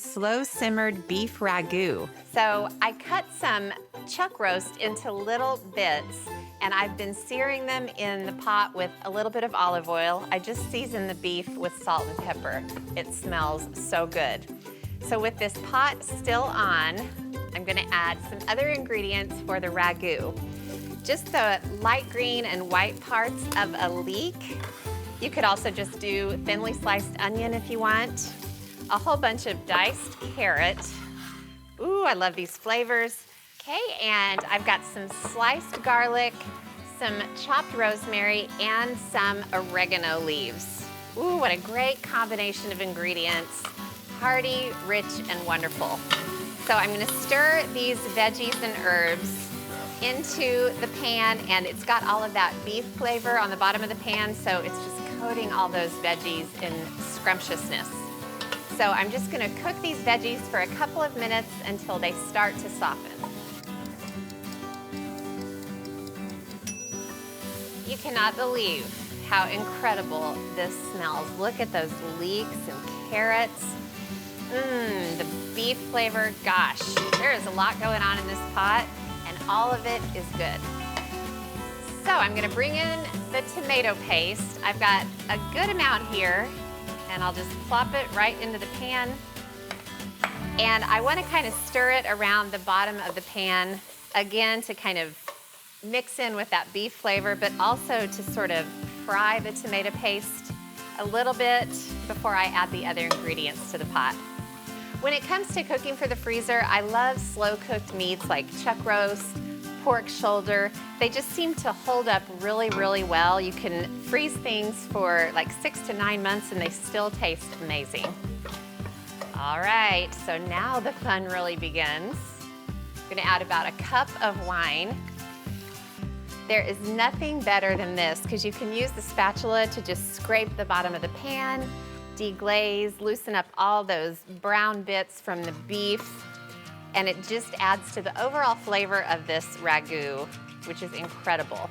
Slow simmered beef ragu. So I cut some chuck roast into little bits, and I've been searing them in the pot with a little bit of olive oil. I just season the beef with salt and pepper. It smells so good. So with this pot still on, I'm gonna add some other ingredients for the ragu. Just the light green and white parts of a leek. You could also just do thinly sliced onion if you want. A whole bunch of diced carrot. Ooh, I love these flavors. Okay, and I've got some sliced garlic, some chopped rosemary, and some oregano leaves. Ooh, what a great combination of ingredients. Hearty, rich, and wonderful. So I'm gonna stir these veggies and herbs into the pan, and it's got all of that beef flavor on the bottom of the pan, so it's just coating all those veggies in scrumptiousness. So I'm just gonna cook these veggies for a couple of minutes until they start to soften. You cannot believe how incredible this smells. Look at those leeks and carrots. The beef flavor, gosh, there is a lot going on in this pot, and all of it is good. So I'm gonna bring in the tomato paste. I've got a good amount here, and I'll just plop it right into the pan. And I wanna kind of stir it around the bottom of the pan, again, to kind of mix in with that beef flavor, but also to sort of fry the tomato paste a little bit before I add the other ingredients to the pot. When it comes to cooking for the freezer, I love slow-cooked meats like chuck roast, pork shoulder. They just seem to hold up really, really well. You can freeze things for like 6 to 9 months and they still taste amazing. All right, so now the fun really begins. I'm gonna add about a cup of wine. There is nothing better than this because you can use the spatula to just scrape the bottom of the pan, deglaze, loosen up all those brown bits from the beef, and it just adds to the overall flavor of this ragu, which is incredible.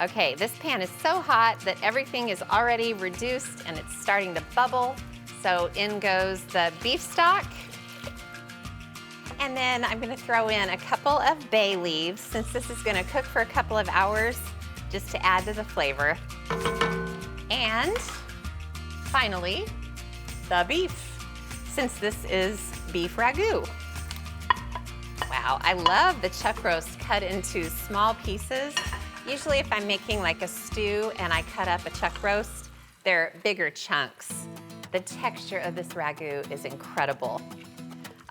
Okay, this pan is so hot that everything is already reduced and it's starting to bubble. So in goes the beef stock. And then I'm gonna throw in a couple of bay leaves, since this is gonna cook for a couple of hours, just to add to the flavor. And finally, the beef, since this is beef ragu. Wow, I love the chuck roast cut into small pieces. Usually if I'm making like a stew and I cut up a chuck roast, they're bigger chunks. The texture of this ragu is incredible.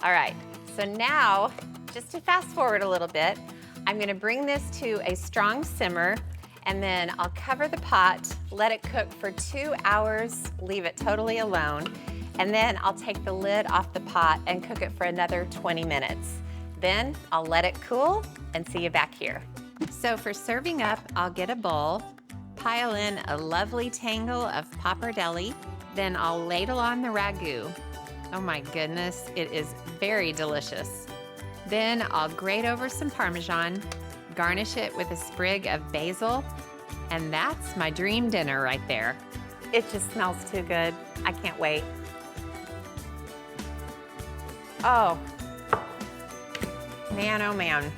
All right, so now, just to fast forward a little bit, I'm gonna bring this to a strong simmer, and then I'll cover the pot, let it cook for 2 hours, leave it totally alone, and then I'll take the lid off the pot and cook it for another 20 minutes. Then I'll let it cool and see you back here. So for serving up, I'll get a bowl, pile in a lovely tangle of pappardelle, then I'll ladle on the ragu. Oh my goodness, it is very delicious. Then I'll grate over some Parmesan, garnish it with a sprig of basil, and that's my dream dinner right there. It just smells too good. I can't wait. Oh man, oh man.